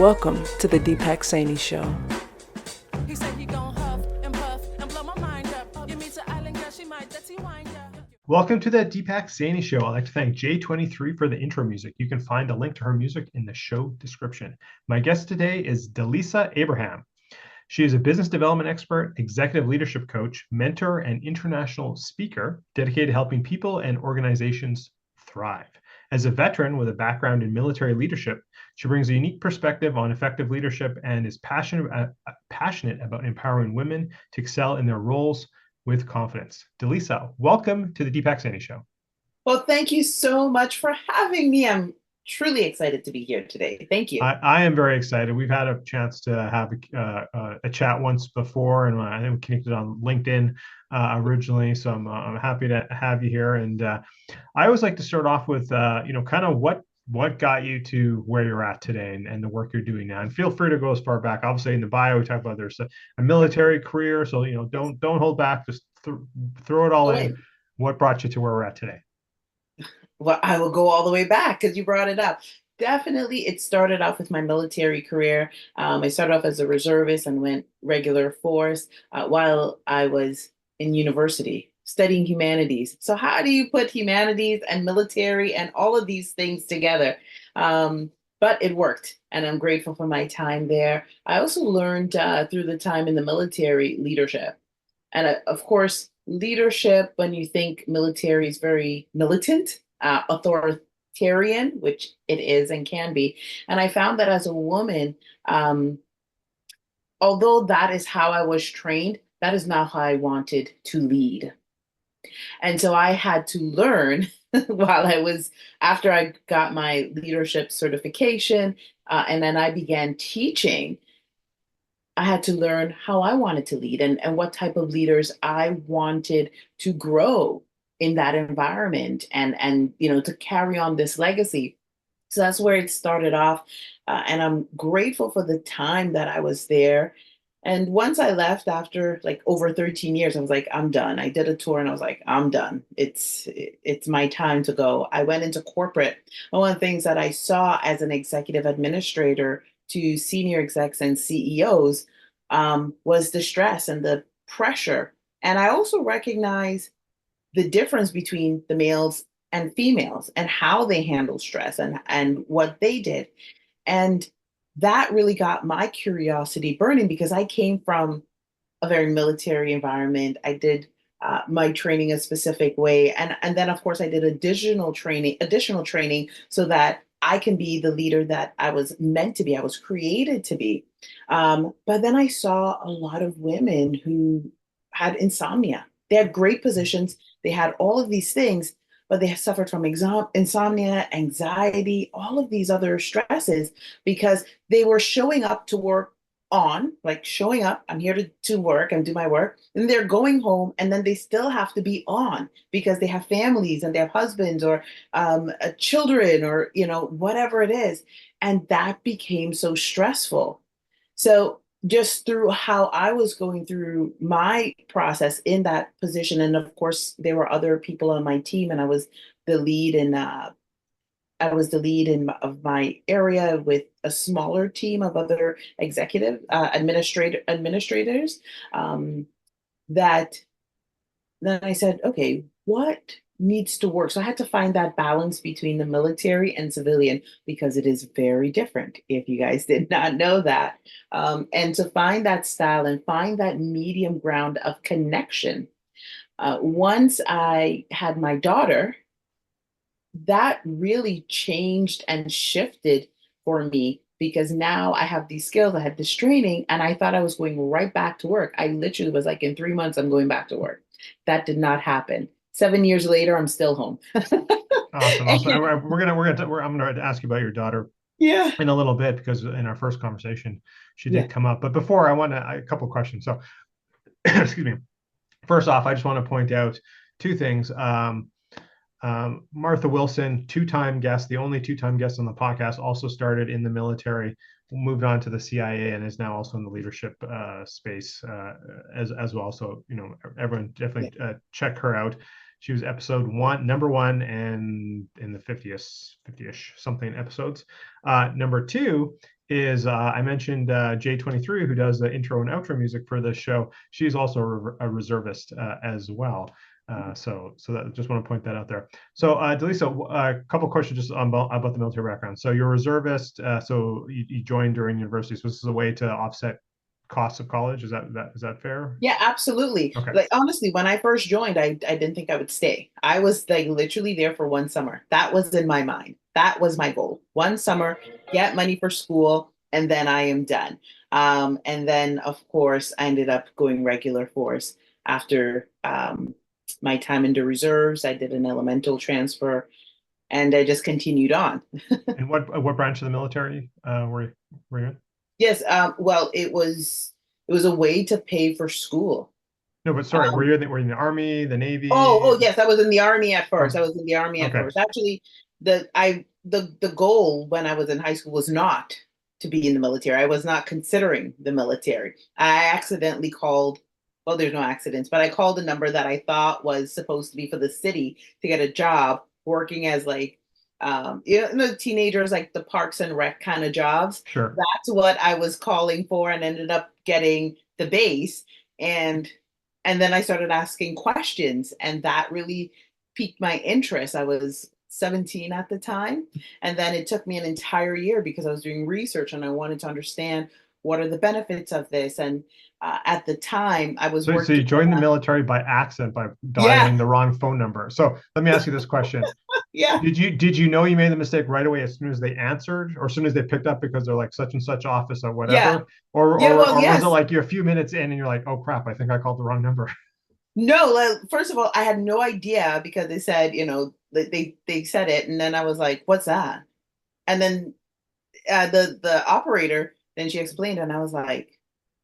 Welcome to the Deepak Saini Show. He said he gon' huff and puff and blow my mind up. You meet the island girl, she might dirty wind up. Welcome to the Deepak Saini Show. I'd like to thank J23 for the intro music. You can find a link to her music in the show description. My guest today is Delisa Abraham. She is a business development expert, executive leadership coach, mentor, and international speaker dedicated to helping people and organizations thrive. As a veteran with a background in military leadership, she brings a unique perspective on effective leadership and is passionate about empowering women to excel in their roles with confidence. Delisa, welcome to the Deepak Saini Show. Well, thank you so much for having me. I'm truly excited to be here today. Thank you. I am very excited. We've had a chance to have a chat once before, and I think we connected on LinkedIn originally. So I'm happy to have you here. And I always like to start off with kind of what got you to where you're at today and the work you're doing now. And feel free to go as far back. Obviously, in the bio we talk about there's a military career, so don't hold back. Just throw it all in. What brought you to where we're at today? Well, I will go all the way back because you brought it up. Definitely, it started off with my military career. I started off as a reservist and went regular force while I was in university studying humanities. So how do you put humanities and military and all of these things together? But it worked, and I'm grateful for my time there. I also learned through the time in the military leadership. And of course, leadership, when you think military, is very militant, authoritarian, which it is and can be. And I found that as a woman, although that is how I was trained, that is not how I wanted to lead. And so I had to learn after I got my leadership certification, and then I began teaching. I had to learn how I wanted to lead and what type of leaders I wanted to grow in that environment and to carry on this legacy. So that's where it started off. And I'm grateful for the time that I was there. And once I left after like over 13 years, I was like, I'm done. I did a tour and I was like, I'm done. It's my time to go. I went into corporate. And one of the things that I saw as an executive administrator to senior execs and CEOs was the stress and the pressure. And I also recognize the difference between the males and females and how they handle stress and what they did. And that really got my curiosity burning because I came from a very military environment. I did my training a specific way. And then, of course, I did additional training so that I can be the leader that I was meant to be, I was created to be. But then I saw a lot of women who had insomnia. They had great positions. They had all of these things, but they suffered from insomnia, anxiety, all of these other stresses because they were showing up to work showing up, I'm here to work and do my work. And they're going home and then they still have to be on because they have families and they have husbands or children or, whatever it is. And that became so stressful. So just through how I was going through my process in that position, and of course there were other people on my team, and I was the lead of my area with a smaller team of other executive administrators. That then I said, okay, what needs to work? So I had to find that balance between the military and civilian because it is very different, if you guys did not know that. And to find that style and find that medium ground of connection. Once I had my daughter, that really changed and shifted for me because now I have these skills, I had this training, and I thought I was going right back to work. I literally was like, in 3 months, I'm going back to work. That did not happen. 7 years later, I'm still home. Awesome. I'm gonna ask you about your daughter. Yeah. In a little bit because in our first conversation, she did come up. But before, a couple of questions. So, excuse me. First off, I just want to point out two things. Martha Wilson, two-time guest, the only two-time guest on the podcast, also started in the military, moved on to the CIA, and is now also in the leadership space as well. So, everyone definitely check her out. She was episode one, number one, and in the 50-ish something episodes. Number two is I mentioned J23, who does the intro and outro music for this show. She's also a reservist as well. So that, just want to point that out there. So Delisa, a couple of questions just about the military background. So you're a reservist. So you joined during university. So this is a way to offset costs of college. Is that fair? Yeah, absolutely. Okay. Like honestly, when I first joined, I didn't think I would stay. I was like literally there for one summer. That was in my mind. That was my goal. One summer, get money for school, and then I am done. And then of course I ended up going regular force after my time in the reserves. I did an elemental transfer, and I just continued on. And what branch of the military were you in? Yes, well, it was a way to pay for school. No, but sorry, were you in the Army, the Navy? Oh, yes, I was in the Army at first. Oh, I was in the Army at okay. first. Actually, the goal when I was in high school was not to be in the military. I was not considering the military. I accidentally called, well, there's no accidents, but I called a number that I thought was supposed to be for the city to get a job working as like teenagers, like the Parks and Rec kind of jobs. Sure. That's what I was calling for, and ended up getting the base. And then I started asking questions, and that really piqued my interest. I was 17 at the time, and then it took me an entire year because I was doing research and I wanted to understand what are the benefits of this. And at the time, I was So working. you joined the military by accident by Yeah, dialing the wrong phone number. So let me ask you this question. yeah, Did you know you made the mistake right away as soon as they answered, or as soon as they picked up because they're like such and such office or yeah, whatever? Or yeah. Well, or was it yes. like you're a few minutes in and you're like, oh crap, I think I called the wrong number? No, like, first of all, I had no idea because they said, they said it, and then I was like, "What's that?" And then the operator, then she explained, and I was like,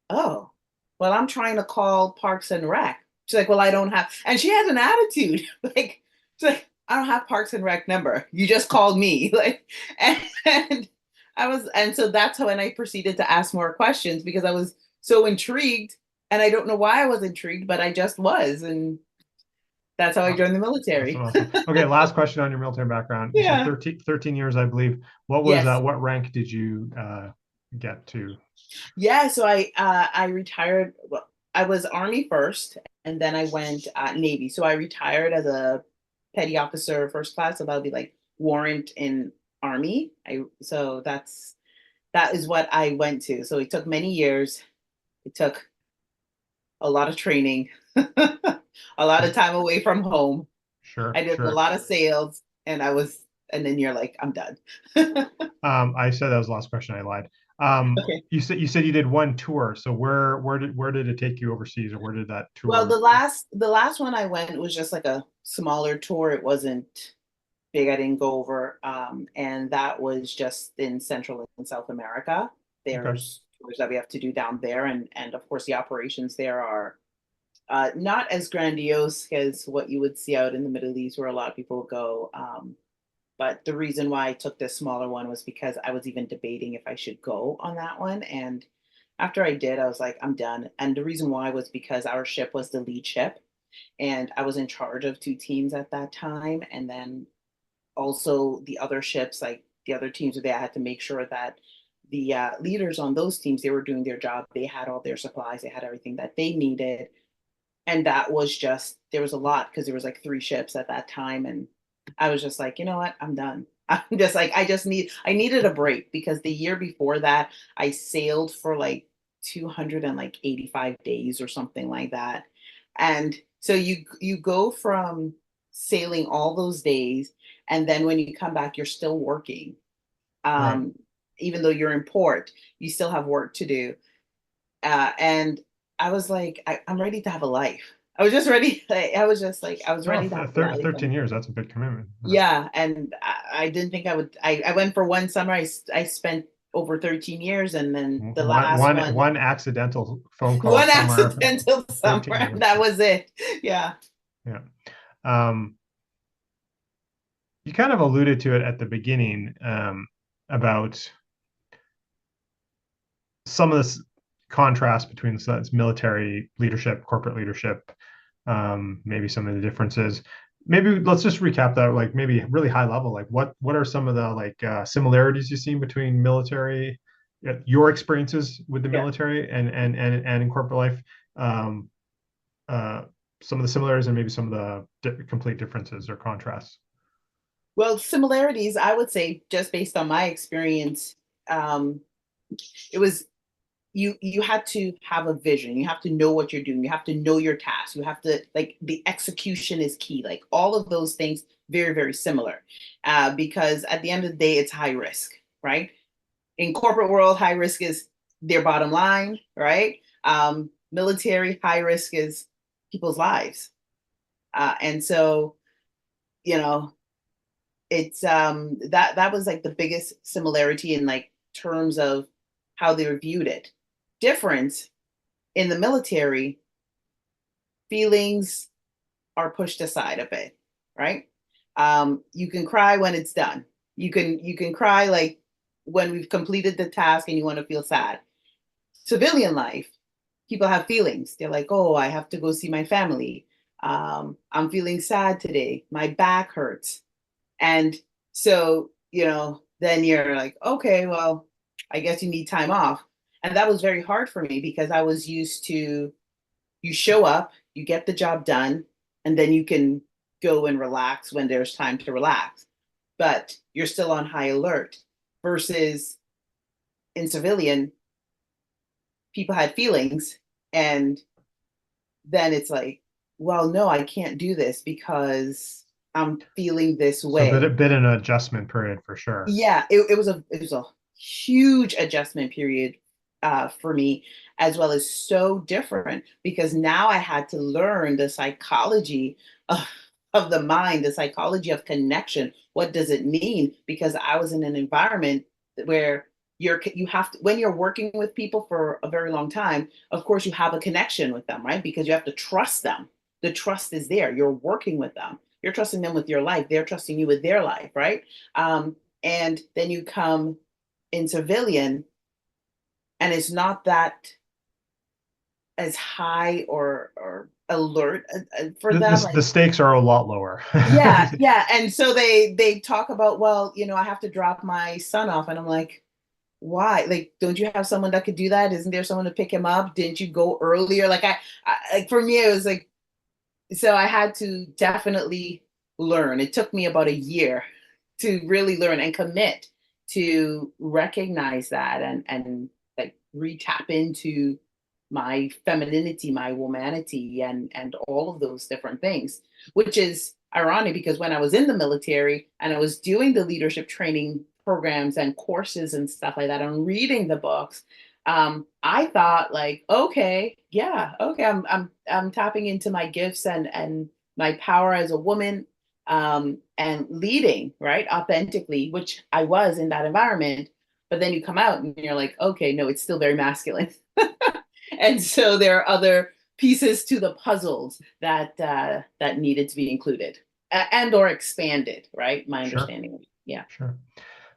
"Oh, well, I'm trying to call Parks and Rec." She's like, "Well, I don't have," and she had an attitude, like, she's like, "I don't have Parks and Rec number. You just called me," like, and and so that's how, when I proceeded to ask more questions because I was so intrigued, and I don't know why I was intrigued, but I just was, and that's how I joined the That's military. awesome. Okay, last question on your military background. You said Yeah. 13 years, I believe. Yes. What rank did you get to? Yeah. So I retired. Well, I was Army first, and then I went Navy. So I retired as a petty officer first class. So that would be like warrant in Army. That is what I went to. So it took many years. It took a lot of training, a lot of time away from home. I Sure, did a sure. lot of sales, and then you're like, I'm done. I said that was the last question. I lied. Okay. You said you did one tour. So where did it take you overseas, or where did that Well, tour? the last one I went was just like a smaller tour. It wasn't big. I didn't go over, and that was just in Central and South America. Okay. There's tours that we have to do down there, and of course the operations there are not as grandiose as what you would see out in the Middle East, where a lot of people go. But the reason why I took this smaller one was because I was even debating if I should go on that one. And after I did, I was like, I'm done. And the reason why was because our ship was the lead ship, and I was in charge of two teams at that time. And then also the other ships, like the other teams were there, I had to make sure that the leaders on those teams, they were doing their job. They had all their supplies, they had everything that they needed. And that was just, there was a lot because there was like three ships at that time. And I was just like, you know what, I'm done. I'm just like, I needed a break because the year before that I sailed for like 285 days or something like that. And so you go from sailing all those days, and then when you come back you're still working. Right. um Even though you're in port, you still have work to do. And I was like, I'm ready to have a life. I was just ready. I was just like, I was No, ready to have a life. 13 And years, that's a big commitment. yeah, and I didn't think I would. I went for one summer. I spent over 13 years, and then the last one, One accidental phone call one summer, accidental 13 summer. years. That was it. Yeah. Yeah. Um, you kind of alluded to it at the beginning, about some of this contrast between this military leadership, corporate leadership, maybe some of the differences. maybe let's just recap that, like maybe really high level. Like what are some of the like similarities you've seen between military, your experiences with the Yeah. military and in corporate life, um, uh, some of the similarities and maybe some of the complete differences or contrasts. Well, similarities, I would say, just based on my experience, um, it was you had to have a vision. You have to know what you're doing. You have to know your task. You have to, like, the execution is key. Like all of those things, very, very similar. Because at the end of the day, it's high risk, right? In corporate world, high risk is their bottom line, right? Military, high risk is people's lives. And so, you know, it's that was like the biggest similarity in like terms of how they reviewed it. Difference in the military, feelings are pushed aside a bit, right? You can cry when it's done. You can cry like when we've completed the task and you want to feel sad. Civilian life, people have feelings. They're like, oh, I have to go see my family. I'm feeling sad today. My back hurts. And so, then you're like, okay, well, I guess you need time off. And that was very hard for me because I was used to, you show up, you get the job done, and then you can go and relax when there's time to relax. But you're still on high alert versus in civilian, people had feelings. And then it's like, well, no, I can't do this because I'm feeling this So a way. bit an adjustment period for sure. Yeah, it was a huge adjustment period for me, as well as so different because now I had to learn the psychology of the mind, the psychology of connection. What does it mean? Because I was in an environment where you have to, when you're working with people for a very long time, of course you have a connection with them, right? Because you have to trust them. The trust is there. You're working with them. You're trusting them with your life. They're trusting you with their life, right? And then you come in civilian, and it's not that as high or alert for them. The Like, stakes are a lot lower. yeah, yeah. And so they talk about, well, I have to drop my son off, and I'm like, why? Like, don't you have someone that could do that? Isn't there someone to pick him up? Didn't you go earlier? Like, I like, for me, it was like, so I had to definitely learn. It took me about a year to really learn and commit to recognize that and like re-tap into my femininity, my womanity, and all of those different things, which is ironic because when I was in the military and I was doing the leadership training programs and courses and stuff like that and reading the books, I thought like, okay, yeah, okay, I'm tapping into my gifts and my power as a woman, and leading, right, authentically, which I was in that environment. But then you come out and you're like, okay, no, it's still very masculine. And so there are other pieces to the puzzles that needed to be included, and or expanded, right? My Sure, understanding of it. Yeah. sure.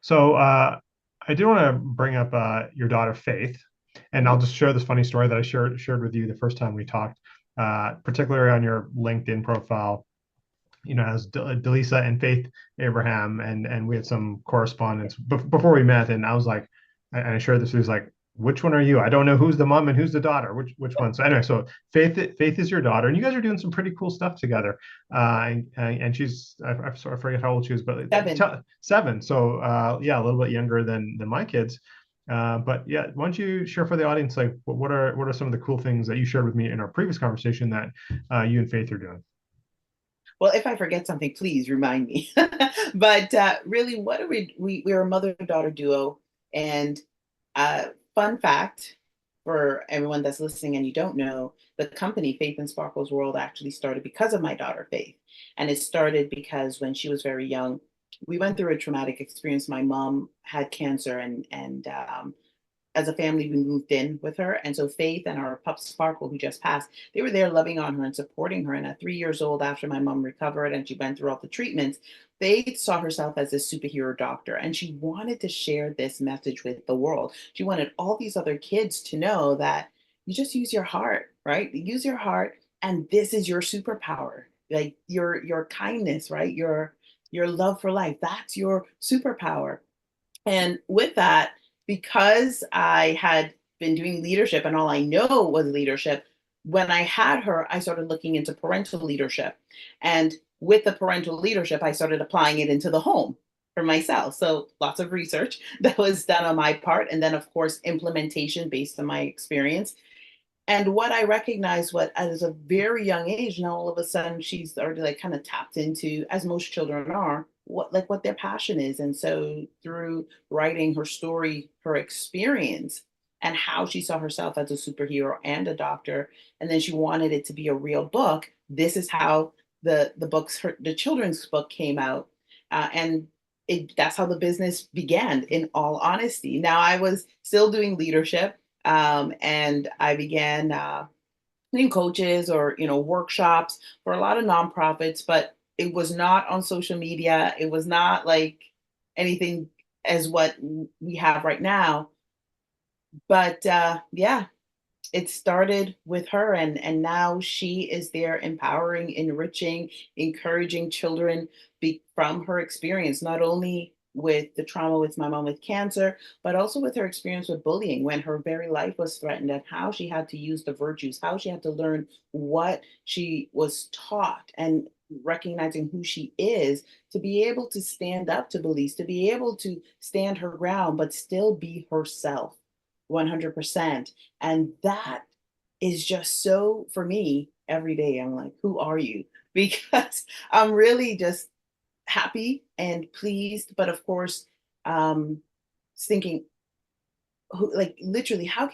So I do want to bring up your daughter Faith, and I'll Mhm. just share this funny story that I shared with you the first time we talked, particularly on your LinkedIn profile. As Delisa and Faith Abraham, and we had some correspondence before we met, and I was like, and I shared this. He was like, "Which one are you? I don't know who's the mom and who's the daughter. Which one?" So anyway, so Faith is your daughter, and you guys are doing some pretty cool stuff together. And she's I forget how old she is, but 7. 7. So yeah, a little bit younger than my kids. But yeah, why don't you share for the audience, like what are some of the cool things that you shared with me in our previous conversation that you and Faith are doing? Well, if I forget something, please remind me. But really, what are we're a mother-daughter duo. And fun fact for everyone that's listening and you don't know, the company Faith and Sparkles World actually started because of my daughter Faith. And it started because when she was very young, we went through a traumatic experience. My mom had cancer, and as a family, we moved in with her. And so Faith and our pup Sparkle, who just passed, they were there loving on her and supporting her. And at 3 years old, after my mom recovered and she went through all the treatments, Faith saw herself as a superhero doctor. And she wanted to share this message with the world. She wanted all these other kids to know that you just use your heart, right? Use your heart. And this is your superpower. like your kindness, right? Your love for life. That's your superpower. And with that, because I had been doing leadership and all I know was leadership, when I had her, I started looking into parental leadership. And with the parental leadership, I started applying it into the home for myself. So lots of research that was done on my part. And then, of course, implementation based on my experience. And what I recognized, what as a very young age, now all of a sudden she's already like kind of tapped into, as most children are, what their passion is. And so through writing her story, her experience, and how she saw herself as a superhero and a doctor, and then she wanted it to be a real book. This is how the children's book came out, and that's how the business began. In all honesty, now I was still doing leadership, and I began doing coaches or workshops for a lot of nonprofits, but it was not on social media. It was not like anything as what we have right now. But yeah, it started with her, and now she is there empowering, enriching, encouraging children from her experience, not only with the trauma with my mom with cancer, but also with her experience with bullying when her very life was threatened, and how she had to use the virtues, how she had to learn what she was taught, and recognizing who she is to be able to stand up to bullies, to be able to stand her ground, but still be herself 100%. And that is just so, for me, every day, I'm like, who are you? Because I'm really just happy and pleased, but of course, um, thinking, like, literally, how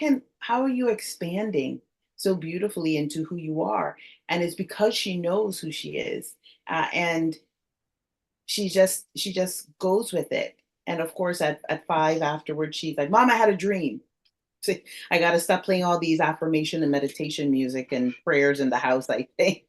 are you expanding so beautifully into who you are? And it's because she knows who she is, and she just goes with it. And of course, at 5 afterwards, she's like, "Mom, I had a dream." So I got to stop playing all these affirmation and meditation music and prayers in the house, I think.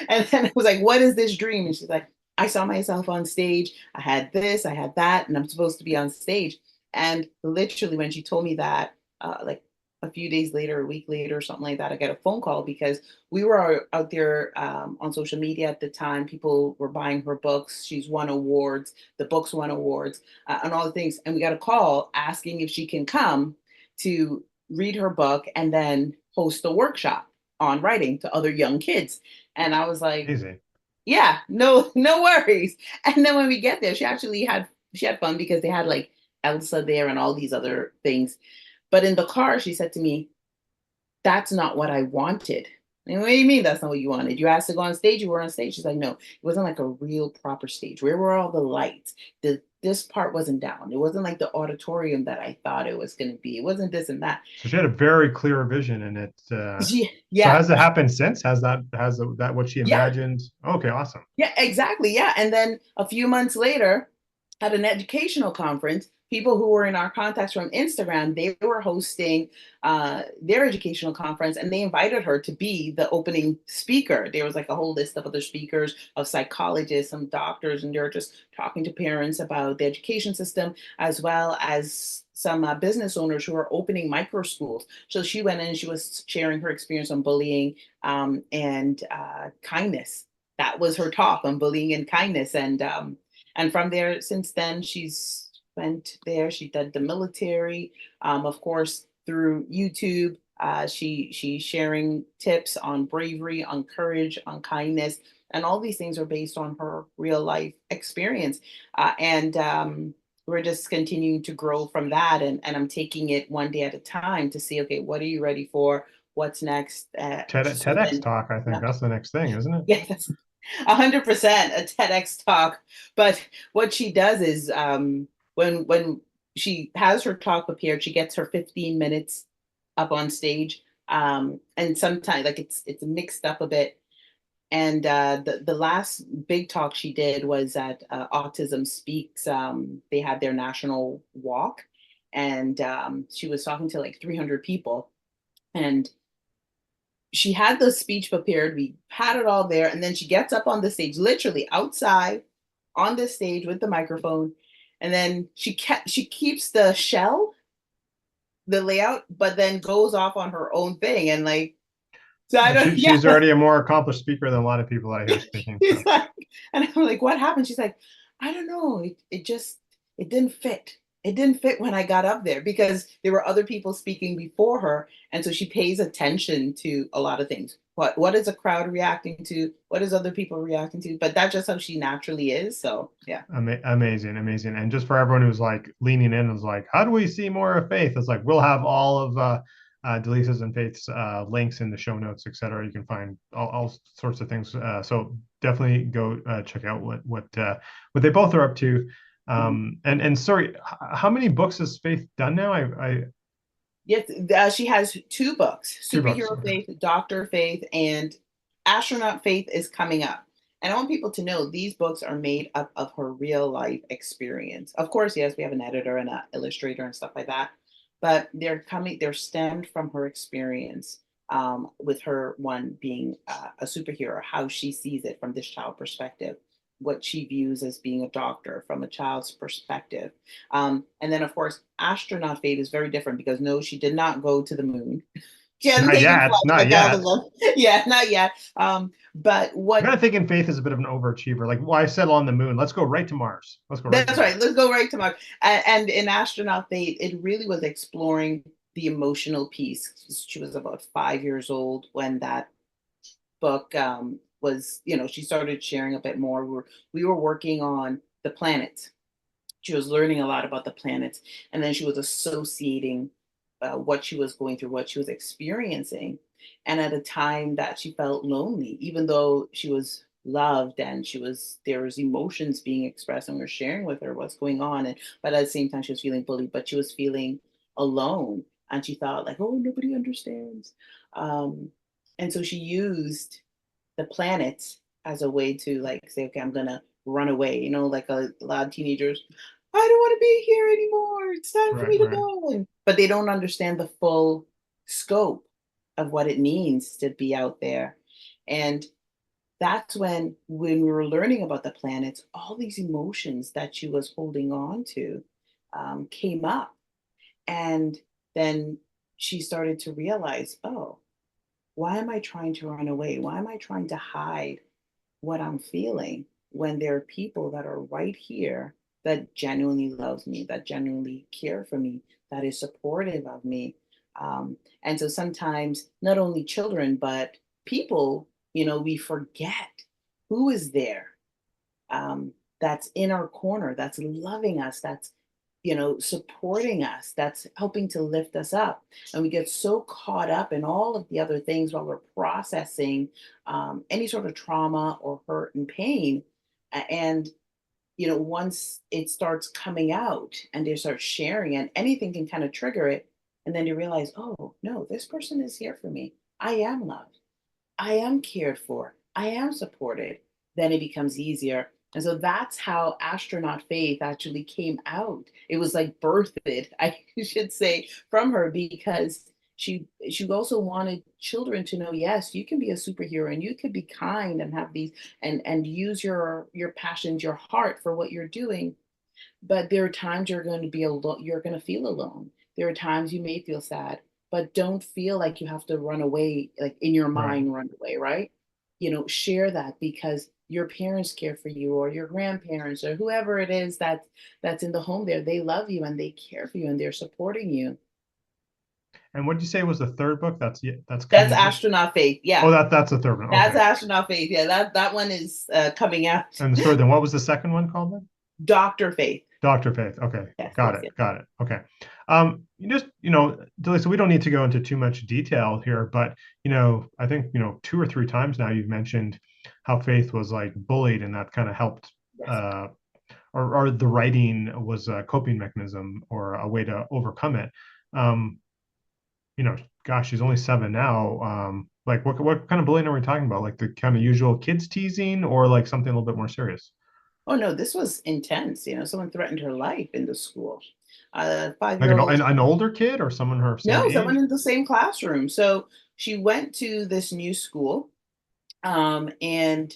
And then I was like, what is this dream? And she's like, I saw myself on stage. I had this, I had that, and I'm supposed to be on stage. And literally, when she told me that, like a few days later, a week later, or something like that, I got a phone call because we were out there on social media at the time. People were buying her books. She's won awards. The books won awards, and all the things. And we got a call asking if she can come to read her book and then host a workshop on writing to other young kids. And I was like, Easy. yeah, no worries. And then when we get there, she had fun because they had like Elsa there and all these other things. But in the car, she said to me, that's not what I wanted. And what do you mean that's not what you wanted? You asked to go on stage, you were on stage. She's like, no, it wasn't like a real proper stage. Where were all the lights? This part wasn't down. It wasn't like the auditorium that I thought it was going to be. It wasn't this and that. So she had a very clear vision, and it. So Yeah, has it happened since? Has that what she yeah, imagined? Okay, awesome. yeah, exactly. Yeah. And then a few months later, at an educational conference, people who were in our contacts from Instagram, they were hosting their educational conference, and they invited her to be the opening speaker. There was like a whole list of other speakers, of psychologists, some doctors, and they're just talking to parents about the education system, as well as some business owners who are opening micro schools. So she went in and she was sharing her experience on bullying, and kindness. That was her talk on bullying and kindness. And from there, since then, she's went there. She did the military, of course, through YouTube. She's sharing tips on bravery, on courage, on kindness, and all these things are based on her real life experience. And we're just continuing to grow from that. And I'm taking it one day at a time to see, okay, what are you ready for? What's next? So TEDx then, talk. I think that's the next thing, isn't it? yes, 100% a TEDx talk. But what she does is, when she has her talk prepared, she gets her 15 minutes up on stage. And sometimes like it's mixed up a bit. And the last big talk she did was at Autism Speaks. They had their national walk, and she was talking to like 300 people. And she had the speech prepared. We had it all there. And then she gets up on the stage, literally outside on the stage with the microphone. And then she keeps the shell, the layout, but then goes off on her own thing. And like, So I don't. She's already a more accomplished speaker than a lot of people I hear speaking. So. She's like, and I'm like, what happened? She's like, I don't know. It just it didn't fit. It didn't fit when I got up there because there were other people speaking before her, and so she pays attention to a lot of things. What is a crowd reacting to? What is other people reacting to? But that's just how she naturally is. So yeah. Amazing, amazing. And just for everyone who's like leaning in, is like, how do we see more of Faith? It's like we'll have all of Delisa's and Faith's links in the show notes, etc. You can find all sorts of things. So definitely go check out what they both are up to. And sorry, how many books has Faith done now? I Yes, she has 2 books: Two books. Superhero Okay. Faith, Doctor Faith, and Astronaut Faith is coming up. And I want people to know these books are made up of her real life experience. Of course, yes, we have an editor and an illustrator and stuff like that, but they're stemmed from her experience, with her one being a superhero, how she sees it from this child perspective, what she views as being a doctor from a child's perspective. And then, of course, Astronaut Fate is very different because no, she did not go to the moon. She hasn't Not taken yet. flight Not like all yet. of them. Yeah, not yet. But I'm what kind of thinking Faith is a bit of an overachiever. Like, why settle on the moon? Let's go right to Mars. Let's go right to That's Mars. right. Let's go right to Mark. And in Astronaut Fate, it really was exploring the emotional piece. She was about 5 years old when that book was, she started sharing a bit more. We were working on the planets. She was learning a lot about the planets, and then she was associating what she was going through, what she was experiencing, and at a time that she felt lonely, even though she was loved and there was emotions being expressed, and we are sharing with her what's going on, and but at the same time she was feeling bullied, but she was feeling alone, and she thought like, oh, nobody understands, and so she used the planets as a way to like say, okay, I'm gonna run away. Like a lot of teenagers, I don't want to be here anymore. It's time for Right, me to right. go. But they don't understand the full scope of what it means to be out there. And that's when we were learning about the planets, all these emotions that she was holding on to came up. And then she started to realize, oh, why am I trying to run away? Why am I trying to hide what I'm feeling when there are people that are right here that genuinely loves me, that genuinely care for me, that is supportive of me? And so sometimes not only children, but people, we forget who is there, that's in our corner, that's loving us, that's supporting us, that's helping to lift us up. And we get so caught up in all of the other things while we're processing any sort of trauma or hurt and pain. And, once it starts coming out and they start sharing, and anything can kind of trigger it. And then you realize, oh, no, this person is here for me. I am loved. I am cared for. I am supported. Then it becomes easier. And so that's how Astronaut Faith actually came out. It was like birthed, I should say, from her, because she also wanted children to know, yes, you can be a superhero and you can be kind and have these and use your passions, your heart for what you're doing. But there are times you're going to be alone, you're going to feel alone. There are times you may feel sad, but don't feel like you have to run away, like in your Right. mind, run away, right? Share that because your parents care for you, or your grandparents, or whoever it is that's in the home there. They love you and they care for you and they're supporting you. And what did you say was the third book? That's That's coming. Astronaut Faith. Oh, Yeah. that's the third one. That's Okay. Astronaut Faith. Yeah, that one is coming out. And sorry, then what was the second one called then? Doctor Faith. Dr. Faith. Okay. Yes, Got yes, it. yes. Got it. Okay. Delisa, we don't need to go into too much detail here, but I think, 2 or 3 times now you've mentioned how Faith was like bullied, and that kind of helped Yes. or the writing was a coping mechanism or a way to overcome it. Um, gosh, she's only 7 now. Like what kind of bullying are we talking about? Like the kind of usual kids teasing, or like something a little bit more serious? Oh no, this was intense. Someone threatened her life in the school. Five Like year old. an older kid or someone her same No, someone age? in the same classroom. So she went to this new school, and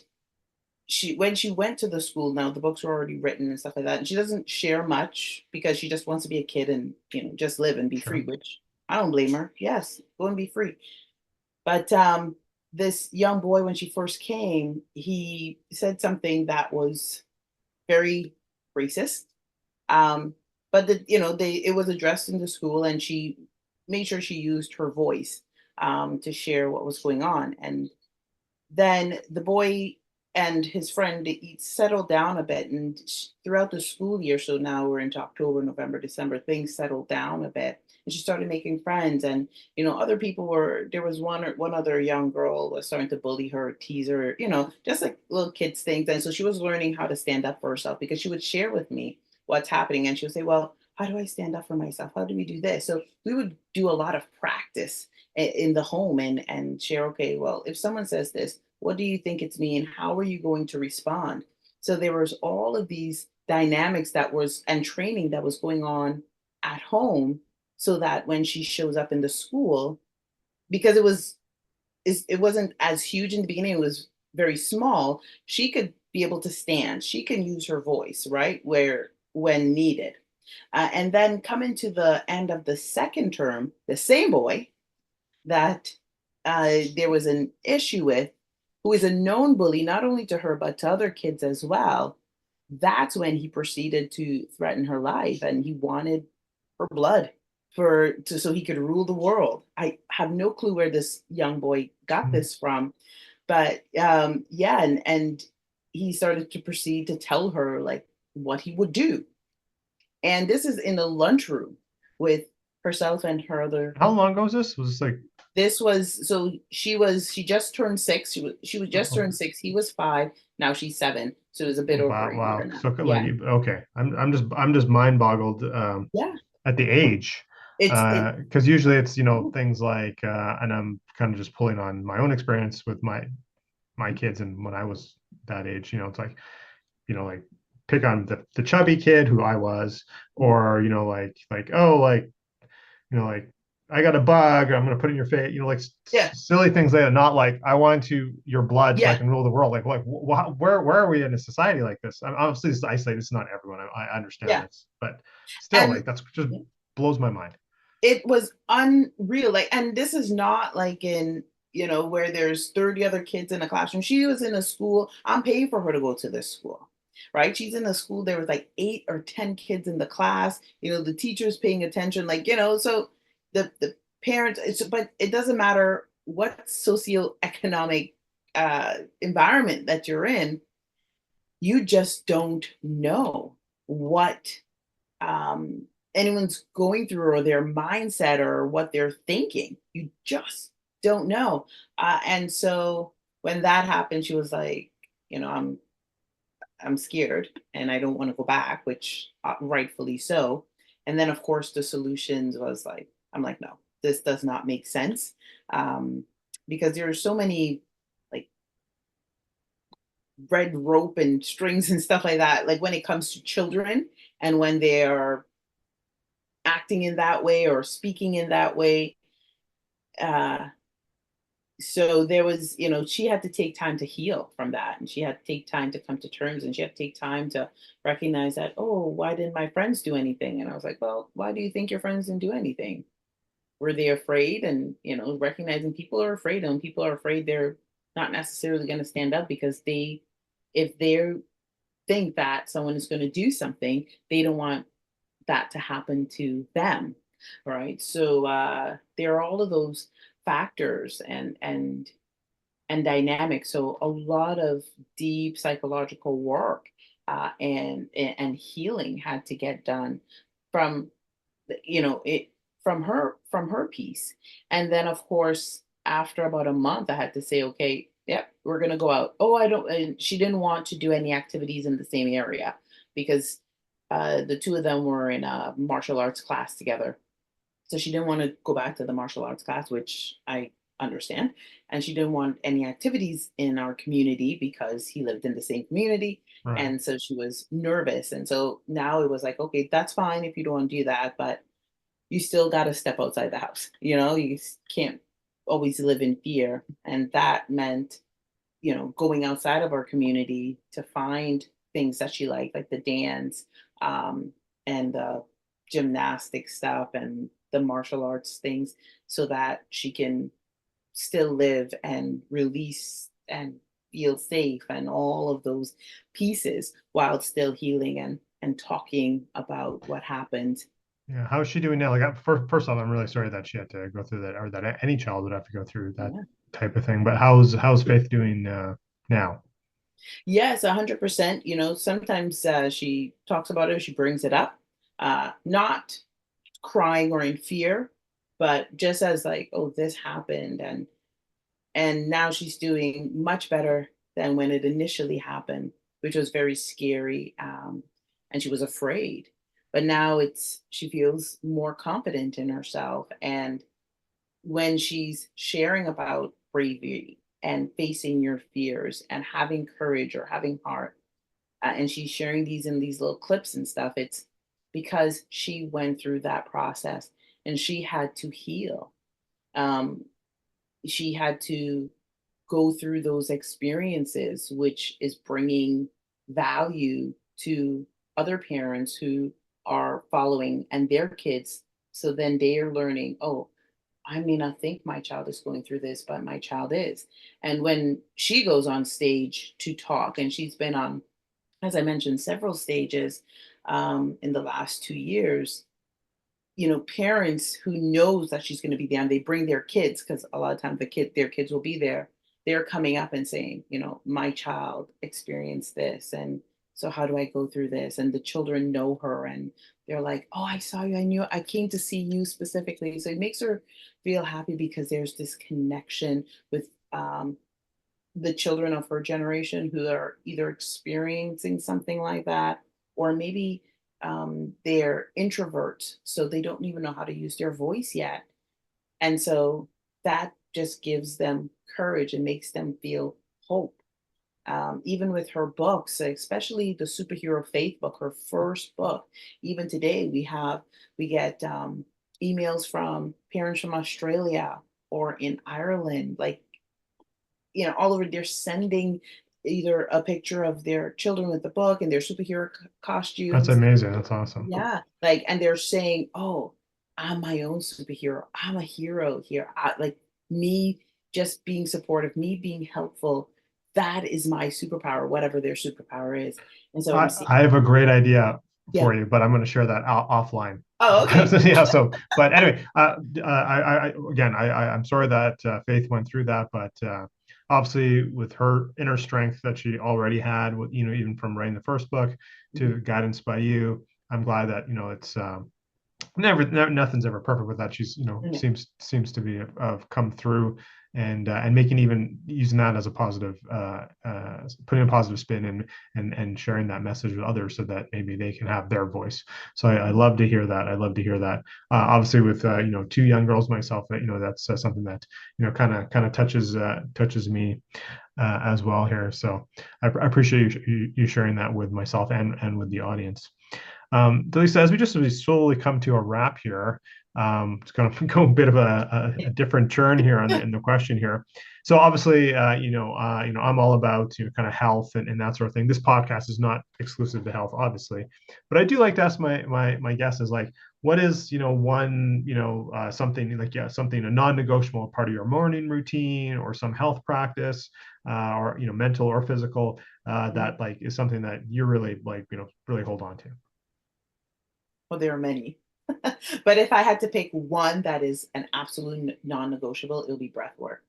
when she went to the school, now the books were already written and stuff like that, and she doesn't share much because she just wants to be a kid and just live and be free. Sure. Which I don't blame her. Yes, go and be free. But this young boy, when she first came, he said something that was very racist. Um, but it was addressed in the school, and she made sure she used her voice to share what was going on. And then the boy and his friend settled down a bit, and throughout the school year, so now we're into October, November, December, things settled down a bit, and she started making friends. And other people were there was one other young girl was starting to bully her, tease her, just like little kids things. And so she was learning how to stand up for herself, because she would share with me what's happening, and she would say, well, how do I stand up for myself? How do we do this? So we would do a lot of practice in the home, and share, okay, well, if someone says this, what do you think it's me, and how are you going to respond? So there was all of these dynamics that was and training that was going on at home, so that when she shows up in the school, because it wasn't as huge in the beginning, it was very small, she could be able to stand, she can use her voice, right, where when needed. And then coming to the end of the second term, the same boy that there was an issue with, who is a known bully, not only to her, but to other kids as well, that's when he proceeded to threaten her life, and he wanted her blood so he could rule the world. I have no clue where this young boy got Mhm. this from, but yeah, and he started to proceed to tell her like what he would do. And this is in the lunchroom with herself and her other. How long ago was this? Was this like, This was so she just turned 6. She was just oh, turned 6. He was 5. Now she's 7. So it was a bit over wow, a year wow. now. So like, Yeah. okay, I'm just mind boggled Yeah. at the age, It because usually it's things like, and I'm kind of just pulling on my own experience with my kids, and when I was that age, it's like, like pick on the chubby kid who I was, or oh, like I got a bug, I'm gonna put it in your face, like yeah. silly things like that. Not like I want to your blood so I Yeah. can rule the world. Where are we in a society like this? I mean, obviously, this is isolated. It's not everyone. I understand Yeah. this, but still, And like that's just blows my mind. it was unreal. Like, and this is not like in, where there's 30 other kids in a classroom. She was in a school. I'm paying for her to go to this school, right? She's in a school. There was like 8 or 10 kids in the class. The teachers paying attention, like, so the parents. But it doesn't matter what socioeconomic environment that you're in. You just don't know what um, anyone's going through, or their mindset, or what they're thinking. You just don't know. And so when that happened, she was like, I'm scared, and I don't want to go back, which rightfully so. And then of course the solutions was like, I'm like, no, this does not make sense, um, because there are so many like red rope and strings and stuff like that. Like when it comes to children, and when they are acting in that way or speaking in that way. Uh, so there was, she had to take time to heal from that. And she had to take time to come to terms, and she had to take time to recognize that, oh, why didn't my friends do anything? And I was like, well, why do you think your friends didn't do anything? Were they afraid? And, recognizing people are afraid, and people are afraid, they're not necessarily going to stand up, because if they think that someone is going to do something, they don't want that to happen to them, right? So there are all of those factors and dynamics. So a lot of deep psychological work and healing had to get done from it from her piece. And then of course after about a month I had to say, okay, yep, we're going to go out. Oh, I don't. And she didn't want to do any activities in the same area, because the two of them were in a martial arts class together. So she didn't want to go back to the martial arts class, which I understand. And she didn't want any activities in our community, because he lived in the same community. Right. And so she was nervous. And so now it was like, okay, that's fine if you don't want to do that, but you still got to step outside the house. You can't always live in fear. And that meant, going outside of our community to find things that she liked, like the dance, um, and the gymnastic stuff, and the martial arts things, so that she can still live and release and feel safe and all of those pieces while still healing and talking about what happened. Yeah, how is she doing now? Like, first off, I'm really sorry that she had to go through that, or that any child would have to go through that Yeah. type of thing. But how's Faith doing now? Yes, 100%. You know, sometimes she talks about it, she brings it up, not crying or in fear, but just as like, oh, this happened, and now she's doing much better than when it initially happened, which was very scary, and she was afraid. But now she feels more confident in herself, and when she's sharing about bravery and facing your fears and having courage or having heart, and she's sharing these in these little clips and stuff, it's because she went through that process and she had to heal. Um, she had to go through those experiences, which is bringing value to other parents who are following and their kids. So then they are learning, oh, I may not think my child is going through this, but my child is. And when she goes on stage to talk, and she's been on, as I mentioned, several stages in the last 2 years, you know, parents who knows that she's going to be there and they bring their kids, because a lot of times their kids will be there, they're coming up and saying, you know, my child experienced this, and so how do I go through this? And the children know her, and they're like, oh, I saw you, I came to see you specifically. So it makes her feel happy because there's this connection with the children of her generation who are either experiencing something like that, or maybe they're introverts, so they don't even know how to use their voice yet. And so that just gives them courage and makes them feel hope. Even with her books, especially the superhero faith book, her first book, even today we get emails from parents from Australia or in Ireland, like, you know, all over. They're sending either a picture of their children with the book and their superhero That's costumes. amazing. That's awesome. Yeah, like, and they're saying, oh, I'm my own superhero, I'm a hero here. Like, me just being supportive, me being helpful, that is my superpower, whatever their superpower is. And so I'm seeing, I have a great idea yeah. for you, but I'm going to share that offline. Oh, okay. Yeah. So, but anyway, again, I'm sorry that Faith went through that, but obviously with her inner strength that she already had, you know, even from writing the first book Mhm. to guidance by you, I'm glad that, you know, it's nothing's ever perfect with that. She's, you know, Yeah. seems to be have come through, and making, even using that as a positive, putting a positive spin, and sharing that message with others so that maybe they can have their voice. So I love to hear that. I love to hear that. Obviously with you know, two young girls myself, that, you know, that's something that, you know, kind of touches me as well here. So I appreciate you sharing that with myself and with the audience. Delisa, as we slowly come to a wrap here, it's going to go a bit of a different turn here in the question here. So obviously, you know, I'm all about, you know, kind of health and that sort of thing. This podcast is not exclusive to health, obviously, but I do like to ask my guests is like, what is, you know, one, you know, something like, yeah, something, a non-negotiable part of your morning routine, or some health practice, or, you know, mental or physical, that like is something that you really like, you know, really hold on to. Well, there are many. But if I had to pick one that is an absolute non-negotiable, it'll be breath work.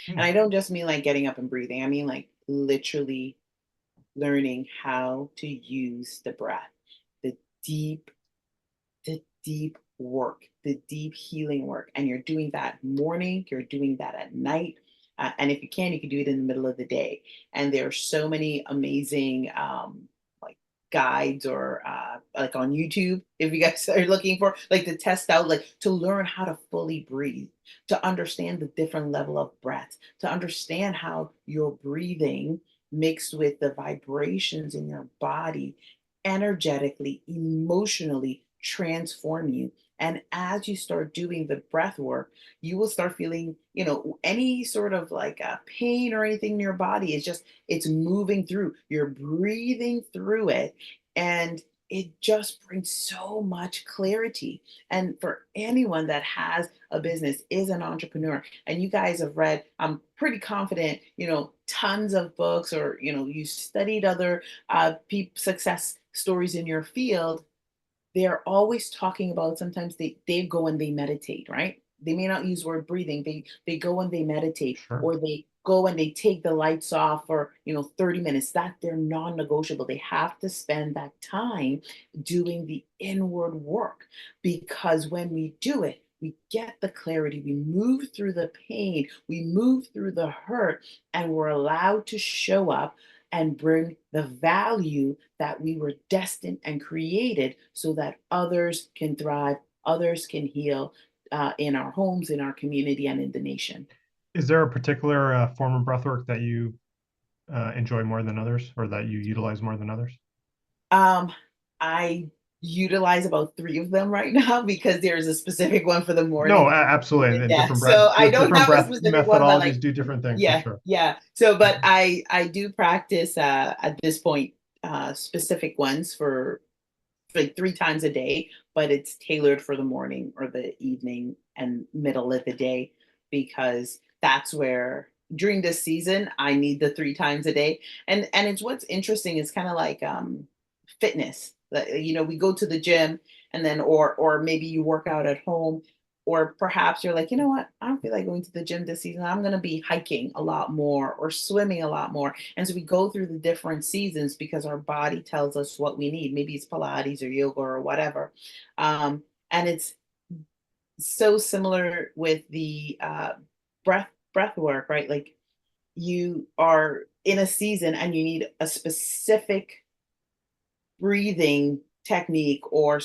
And I Hmm. don't just mean like getting up and breathing. I mean like literally learning how to use the breath, the deep, the deep work, the deep healing work. And you're doing that morning, you're doing that at night. And if you can do it in the middle of the day. And there are so many amazing like guides, or like on YouTube, if you guys are looking for like to test out, like to learn how to fully breathe, to understand the different level of breath, to understand how your breathing mixed with the vibrations in your body energetically, emotionally transform you. And as you start doing the breath work, you will start feeling, you know, any sort of like a pain or anything in your body. It's just, it's moving through. You're breathing through it. And it just brings so much clarity. And for anyone that has a business, is an entrepreneur, and you guys have read, I'm pretty confident, tons of books, or, you studied other success stories in your field, they're always talking about, sometimes they go and they meditate, right? They may not use word breathing, they go and they meditate, Sure. or they go and they take the lights off for 30 minutes. That they're non-negotiable. They have to spend that time doing the inward work, because when we do it, we get the clarity, we move through the pain, we move through the hurt, and we're allowed to show up and bring the value that we were destined and created, so that others can thrive, others can heal, in our homes, in our community, and in the nation. Is there a particular form of breathwork that you enjoy more than others, or that you utilize more than others? Um, I utilize about three of them right now, because there's a specific one for the No, morning. absolutely. And Yeah, different breath, so I don't different have a breath specific one, but methodologies like, do different things for yeah, sure. yeah. So, but I do practice at this point specific ones for like 3 times a day, but it's tailored for the morning or the evening and middle of the day, because that's where during this season I need the 3 times a day. And it's, what's interesting is kind of like fitness. We go to the gym, and then, or maybe you work out at home, or perhaps you're like, you know what, I don't feel like going to the gym this season. I'm going to be hiking a lot more or swimming a lot more. And so we go through the different seasons, because our body tells us what we need. Maybe it's Pilates or yoga or whatever. And it's so similar with the breath work, right? Like, you are in a season and you need a specific breathing technique or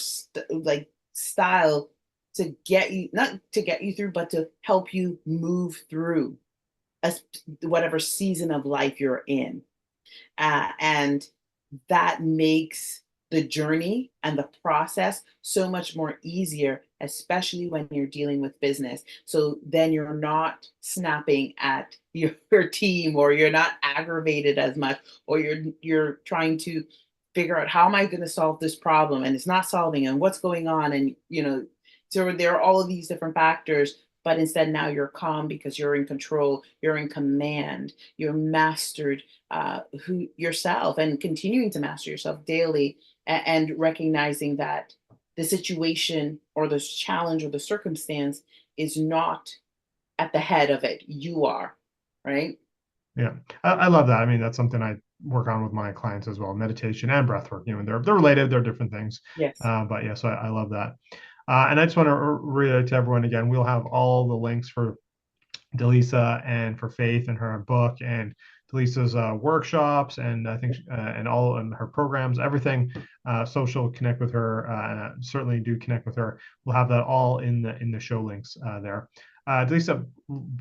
like style, to get you, not to get you through, but to help you move through whatever season of life you're in. And that makes the journey and the process so much more easier, especially when you're dealing with business. So then you're not snapping at your team, or you're not aggravated as much, or you're trying to figure out, how am I going to solve this problem, and it's not solving, and what's going on, and so there are all of these different factors. But instead, now you're calm, because you're in control, you're in command, you're mastered who yourself, and continuing to master yourself daily, and recognizing that the situation or the challenge or the circumstance is not at the head of it. You are, right? Yeah, I love that. I mean, that's something I work on with my clients as well, meditation and breath work. They're related, they're different things. Yes. But yeah, so I love that. And I just want to reiterate to everyone again, we'll have all the links for Delisa and for Faith and her book, and Delisa's workshops, and I think and all in her programs, everything social. Connect with her. Certainly do connect with her. We'll have that all in the show links there. Delisa,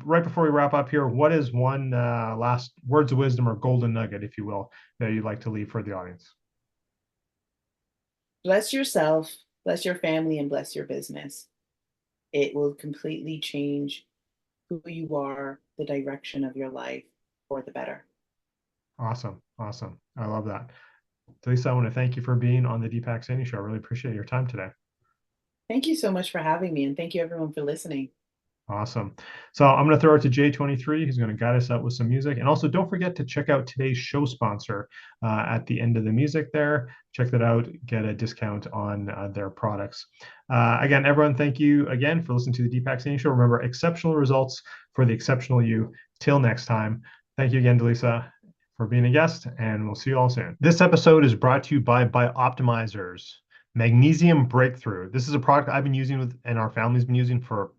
right before we wrap up here, what is one last words of wisdom or golden nugget, if you will, that you'd like to leave for the audience? Bless yourself, bless your family, and bless your business. It will completely change who you are, the direction of your life for the better. Awesome. I love that. Delisa, I want to thank you for being on the Deepak Saini Show. I really appreciate your time today. Thank you so much for having me, and thank you everyone for listening. Awesome. So I'm going to throw it to J23. He's going to guide us out with some music. And also, don't forget to check out today's show sponsor at the end of the music there. Check that out. Get a discount on their products. Again, everyone, thank you again for listening to the Deepak Saini Show. Remember, exceptional results for the exceptional you. Till next time. Thank you again, Delisa, for being a guest, and we'll see you all soon. This episode is brought to you by Optimizers Magnesium Breakthrough. This is a product I've been using and our family's been using for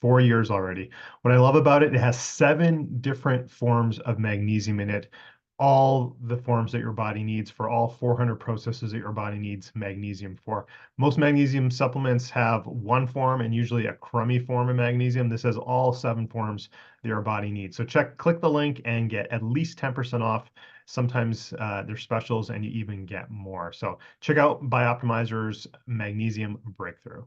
4 years already. What I love about it, it has 7 different forms of magnesium in it, all the forms that your body needs for all 400 processes that your body needs magnesium for. Most magnesium supplements have one form and usually a crummy form of magnesium. This has all 7 forms that your body needs. So click the link and get at least 10% off. Sometimes there's specials and you even get more. So check out Bioptimizer's Magnesium Breakthrough.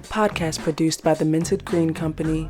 Podcast produced by the Minted Green Company